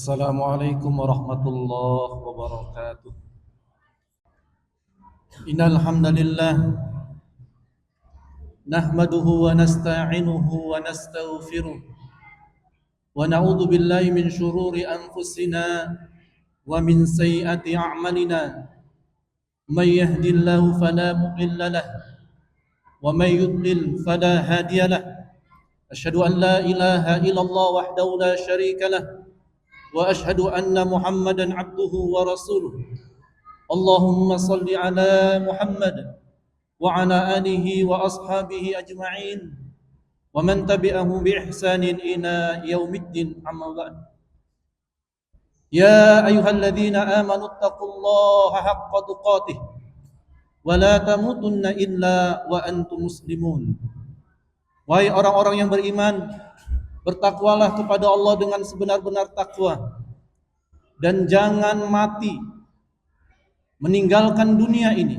Assalamualaikum warahmatullahi wabarakatuh. Innal hamdalillah nahmaduhu wa nasta'inuhu wa nastaghfiruh wa na'udzu billahi min shururi anfusina wa min sayyiati a'malina. May yahdihillahu fala mudilla lahu wa may yudlil fala hadiya lahu. Asyhadu an la ilaha illallah wahdahu la syarika lahu wa asyhadu anna Muhammadan abduhu wa rasuluh. Allahumma salli ala Muhammad wa ala alihi wa ashabihi ajma'in wa man tabi'ahum bi ihsanin ila yaumiddin, amma ba'd. Ya ayyuhalladzina amanu taqullaha haqqa tuqatih wa la tamutunna illa wa antum muslimun. Wahai orang-orang yang beriman, bertakwalah kepada Allah dengan sebenar-benar takwa dan jangan mati meninggalkan dunia ini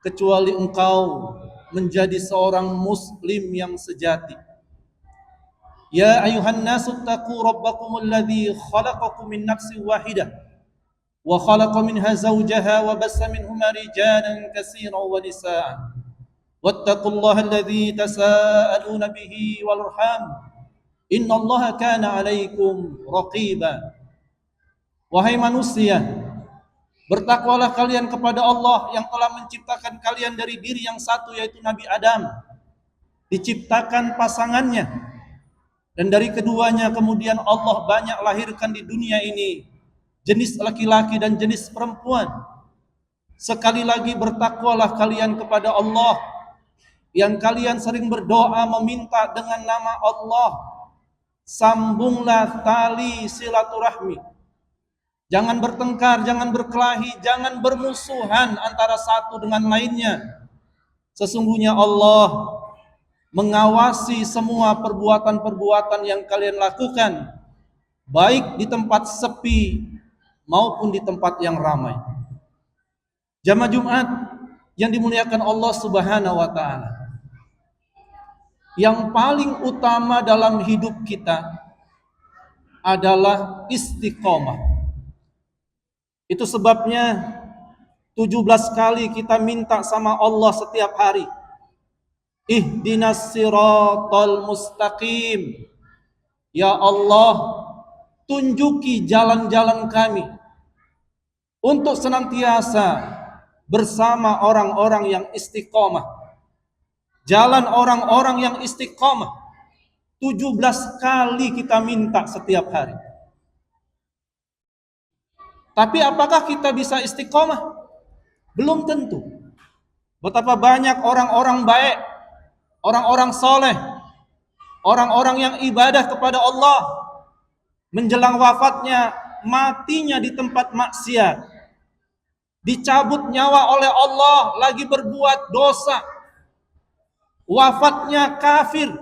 kecuali engkau menjadi seorang muslim yang sejati. Ya ayuhan nasu taqu rabbakumul ladzi khalaqakum min nafsin wahidah wa khalaqa minha zawjaha wa bassa minhuma rijalan katsiran wa nisaa. Wattaqullaha alladzi tasaaluna bihi wal arham innallaha kana 'alaikum raqiba. Wahai manusia, bertakwalah kalian kepada Allah yang telah menciptakan kalian dari diri yang satu, yaitu Nabi Adam. Diciptakan pasangannya, dan dari keduanya kemudian Allah banyak lahirkan di dunia ini jenis laki-laki dan jenis perempuan. Sekali lagi bertakwalah kalian kepada Allah yang kalian sering berdoa meminta dengan nama Allah. Sambunglah tali silaturahmi. Jangan bertengkar, jangan berkelahi, jangan bermusuhan antara satu dengan lainnya. Sesungguhnya Allah mengawasi semua perbuatan-perbuatan yang kalian lakukan, baik di tempat sepi maupun di tempat yang ramai. Jamaah Jumat yang dimuliakan Allah Subhanahu wa taala, yang paling utama dalam hidup kita adalah istiqomah. Itu sebabnya 17 kali kita minta sama Allah setiap hari, ihdinas siratal mustaqim. Ya Allah, tunjuki jalan-jalan kami untuk senantiasa bersama orang-orang yang istiqomah. Jalan orang-orang yang istiqomah 17 kali kita minta setiap hari. Tapi apakah kita bisa istiqomah? Belum tentu. Betapa banyak orang-orang baik, orang-orang soleh, orang-orang yang ibadah kepada Allah, menjelang wafatnya, matinya di tempat maksiat, dicabut nyawa oleh Allah, lagi berbuat dosa, wafatnya kafir.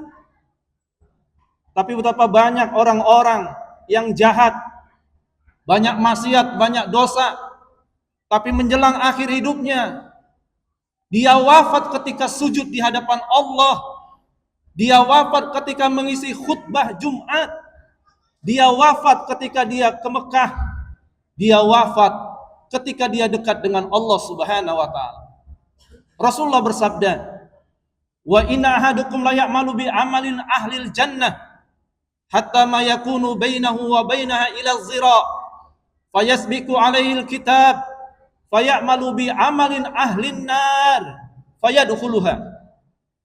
Tapi betapa banyak orang-orang yang jahat, banyak maksiat, banyak dosa, tapi menjelang akhir hidupnya, dia wafat ketika sujud di hadapan Allah, dia wafat ketika mengisi khutbah Jumat, dia wafat ketika dia ke Mekah, dia wafat ketika dia dekat dengan Allah Subhanahu wa taala. Rasulullah bersabda, wa inna ahadukum la ya'malu bi amalin ahlil jannah hatta ma yakunu bainahu wa bainaha ila zira' fayasbiqu alaihi alkitab fayamalu bi amalin ahlin nar fayadkhuluha.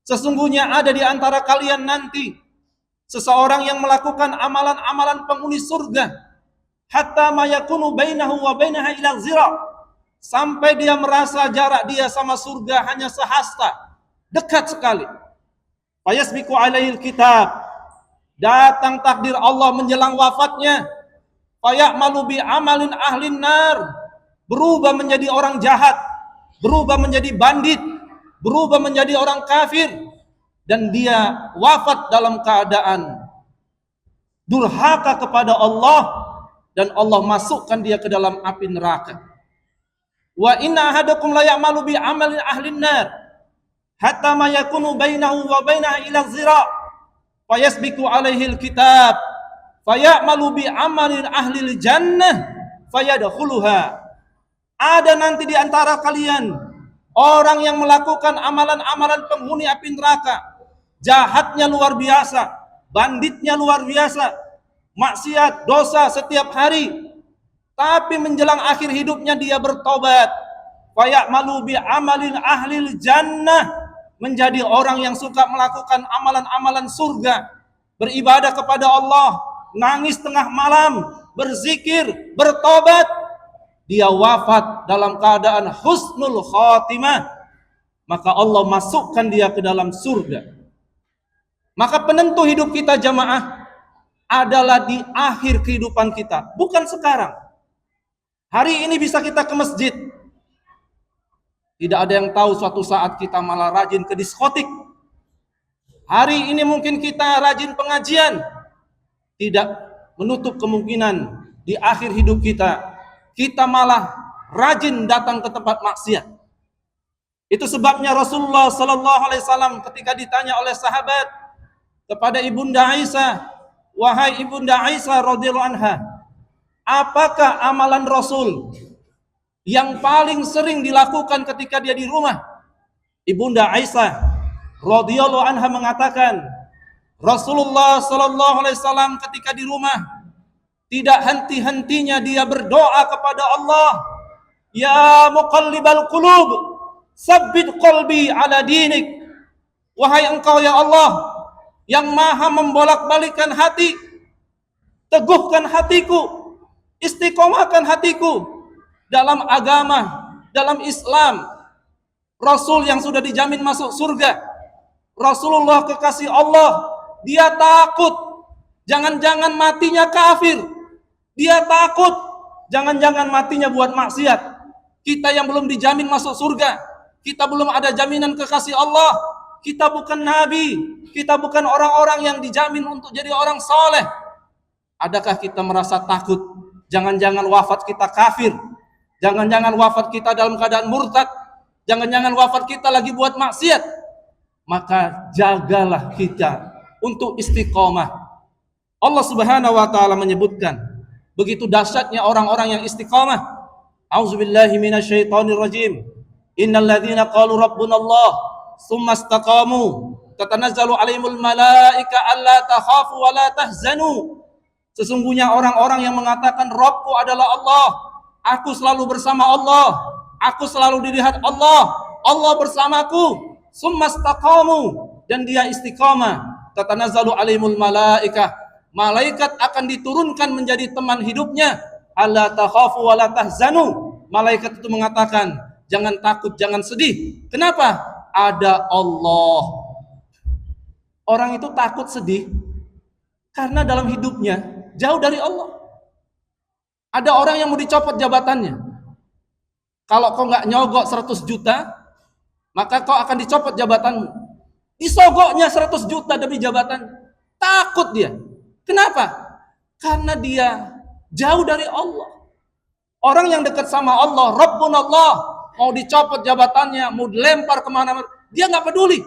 Sesungguhnya ada di antara kalian nanti seseorang yang melakukan amalan-amalan penghuni surga hatta ma yakunu bainahu wa bainaha ila zira', sampai dia merasa jarak dia sama surga hanya sehasta, dekat sekali. Fayasbiqu alaihi alkitab, datang takdir Allah menjelang wafatnya, fayamalu bi amalin ahlin nar, berubah menjadi orang jahat, berubah menjadi bandit, berubah menjadi orang kafir, dan dia wafat dalam keadaan durhaka kepada Allah, dan Allah masukkan dia ke dalam api neraka. Wa inna ahadakum la ya'malu bi amalin ahlin nar hatta ma yakunu bainahu wa bainaha ila zira' fayasbiqu alaihi alkitab fayamalu bi amalin ahlil jannah fayadkhuluha. Ada nanti di antara kalian orang yang melakukan amalan-amalan penghuni api neraka, jahatnya luar biasa, banditnya luar biasa, maksiat, dosa setiap hari, tapi menjelang akhir hidupnya dia bertobat, fayamalu bi amalin ahlil jannah, menjadi orang yang suka melakukan amalan-amalan surga, beribadah kepada Allah, nangis tengah malam, berzikir, bertobat, dia wafat dalam keadaan husnul khatimah, maka Allah masukkan dia ke dalam surga. Maka penentu hidup kita jamaah adalah di akhir kehidupan kita, bukan sekarang. Hari ini bisa kita ke masjid, tidak ada yang tahu suatu saat kita malah rajin ke diskotik. Hari ini mungkin kita rajin pengajian, tidak menutup kemungkinan di akhir hidup kita malah rajin datang ke tempat maksiat. Itu sebabnya Rasulullah sallallahu alaihi wasallam ketika ditanya oleh sahabat kepada Ibunda Aisyah, "Wahai Ibunda Aisyah radhiyallahu anha, apakah amalan Rasul yang paling sering dilakukan ketika dia di rumah?" Ibunda Aisyah radhiyallahu anha mengatakan, Rasulullah sallallahu alaihi wasallam ketika di rumah tidak henti-hentinya dia berdoa kepada Allah, "Ya muqallibal qulub, tsabbit qalbi ala dinik." Wahai Engkau ya Allah yang maha membolak-balikkan hati, teguhkan hatiku, istiqomahkan hatiku dalam agama, dalam Islam. Rasul yang sudah dijamin masuk surga, Rasulullah kekasih Allah, dia takut jangan-jangan matinya kafir. Dia takut jangan-jangan matinya buat maksiat. Kita yang belum dijamin masuk surga, kita belum ada jaminan kekasih Allah, kita bukan nabi, kita bukan orang-orang yang dijamin untuk jadi orang soleh. Adakah kita merasa takut jangan-jangan wafat kita kafir, jangan-jangan wafat kita dalam keadaan murtad, jangan-jangan wafat kita lagi buat maksiat? Maka jagalah kita untuk istiqomah. Allah Subhanahu wa taala menyebutkan begitu dahsyatnya orang-orang yang istiqamah. A'udzubillahi minasyaitonir rajim. Innal ladzina qalu rabbunallah tsumma istaqamu tatanazzalu 'alaihimul malaika alla takhafu wa la tahzanu. Sesungguhnya orang-orang yang mengatakan Rabbku adalah Allah, aku selalu bersama Allah, aku selalu dilihat Allah, Allah bersamaku. Tsumma istaqamu, dan dia istiqamah. Tatanazzalu 'alaihimul malaika, malaikat akan diturunkan menjadi teman hidupnya. Alla takhafu wa la tahzanu. Malaikat itu mengatakan, jangan takut, jangan sedih. Kenapa? Ada Allah. Orang itu takut sedih karena dalam hidupnya jauh dari Allah. Ada orang yang mau dicopot jabatannya. Kalau kau nggak nyogok 100 juta, maka kau akan dicopot jabatanmu. Disogoknya 100 juta demi jabatan. Takut dia. Kenapa? Karena dia jauh dari Allah. Orang yang dekat sama Allah, Rabbunallah, mau dicopot jabatannya, mau dilempar kemana-mana, dia nggak peduli.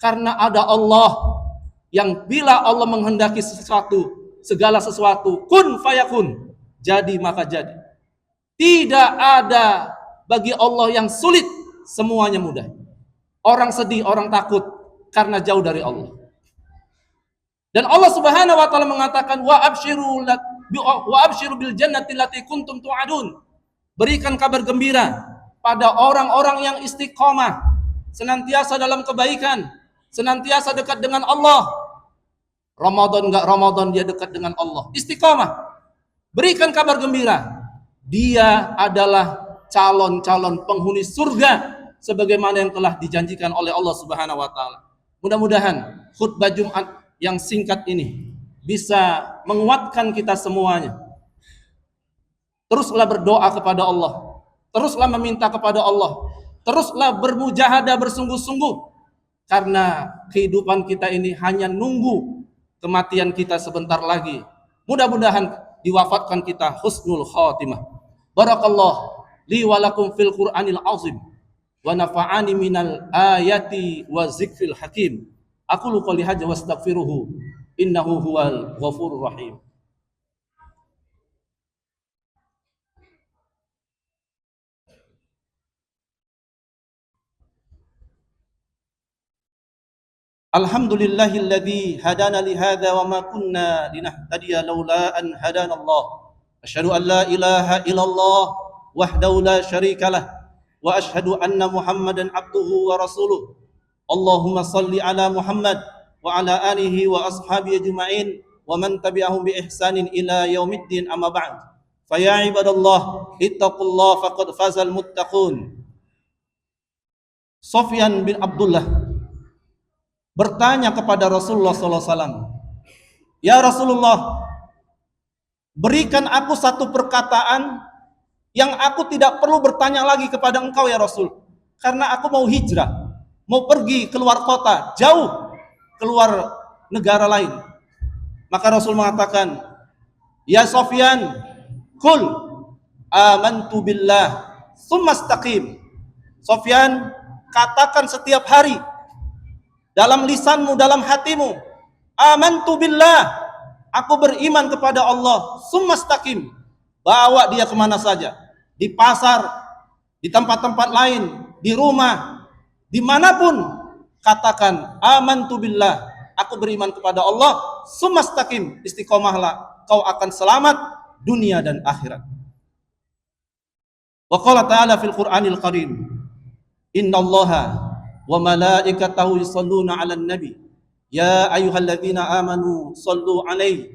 Karena ada Allah yang bila Allah menghendaki sesuatu, segala sesuatu, kun fayakun, jadi maka jadi. Tidak ada bagi Allah yang sulit, semuanya mudah. Orang sedih, orang takut karena jauh dari Allah. Dan Allah Subhanahu wa taala mengatakan wa absyiru bil jannati allati kuntum tu'adun. Berikan kabar gembira pada orang-orang yang istiqomah, senantiasa dalam kebaikan, senantiasa dekat dengan Allah. Ramadan enggak Ramadan dia dekat dengan Allah, istiqomah. Berikan kabar gembira, dia adalah calon-calon penghuni surga sebagaimana yang telah dijanjikan oleh Allah Subhanahu wa taala. Mudah-mudahan khutbah Jumat yang singkat ini bisa menguatkan kita semuanya. Teruslah berdoa kepada Allah, teruslah meminta kepada Allah, teruslah bermujahadah bersungguh-sungguh, karena kehidupan kita ini hanya nunggu kematian kita sebentar lagi. Mudah-mudahan diwafatkan kita husnul khatimah. Barakallah li wa lakum fil Qur'anil azim wa nafa'ani minal ayati wa zikril hakim. Aku qouli hadza wastaghfiruhu innahu huwal ghafurur rahim. Alhamdulillahilladzi hadana li hadza wa ma kunna linahtadiya laula an hadana Allah. Asyhadu an la ilaha illallah wahdahu la syarikalah wa asyhadu anna Muhammadan abduhu wa rasuluh. Allahumma salli ala Muhammad wa ala alihi wa ashabihi ajma'in wa man tabi'ahum bi ihsanin ila yaumiddin, amma ba'd. Fa ya ibadallah ittaqullaha faqad fazal muttaqun. Sufyan bin Abdullah bertanya kepada Rasulullah SAW, "Ya Rasulullah, berikan aku satu perkataan yang aku tidak perlu bertanya lagi kepada engkau ya Rasul, karena aku mau hijrah, mau pergi keluar kota, jauh keluar negara lain." Maka Rasul mengatakan, "Ya Sufyan, qul amantu billah tsumma istaqim." Sufyan, katakan setiap hari dalam lisanmu, dalam hatimu, amantu billah, aku beriman kepada Allah, tsumma istaqim. Bawa dia kemana saja, di pasar, di tempat-tempat lain, di rumah, dimanapun, katakan amantu billah, aku beriman kepada Allah, tsumma istaqim, istiqomahlah, kau akan selamat dunia dan akhirat. Wa qala ta'ala fil Qur'anil Karim, innallaha wa malaikatahu yusholluna 'alan nabi ya ayyuhalladzina amanu sallu 'alaihi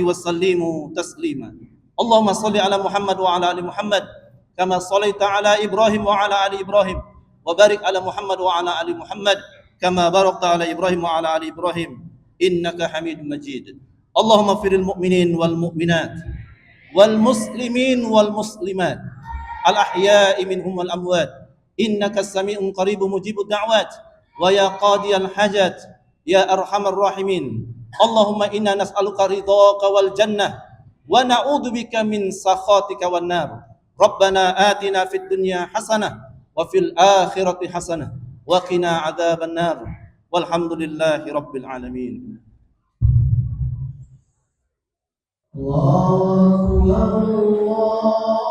wa sallimu taslima. Allahumma shalli 'ala Muhammad wa 'ala ali Muhammad kama shallaita 'ala Ibrahim wa 'ala ali Ibrahim wa barik 'ala Muhammad wa 'ala ali Muhammad kama barakta 'ala Ibrahim wa 'ala ali Ibrahim innaka Hamidum Majid. Allahumma firil mu'minin wal mu'minat wal muslimin wal muslimat al ahya'i minhum wal amwat innaka sami'un qaribun mujibud da'wat wa ya qadiyal hajat ya arhamar rahimin. Allahumma inna nas'aluka ridhaka wal jannah wa na'udzubika min sakhatika wan nar. Rabbana atina fid dunya hasanah wa fil akhirati hasanah wa qina adzaban nar. Walhamdulillahi rabbil alamin. Allahu akbar.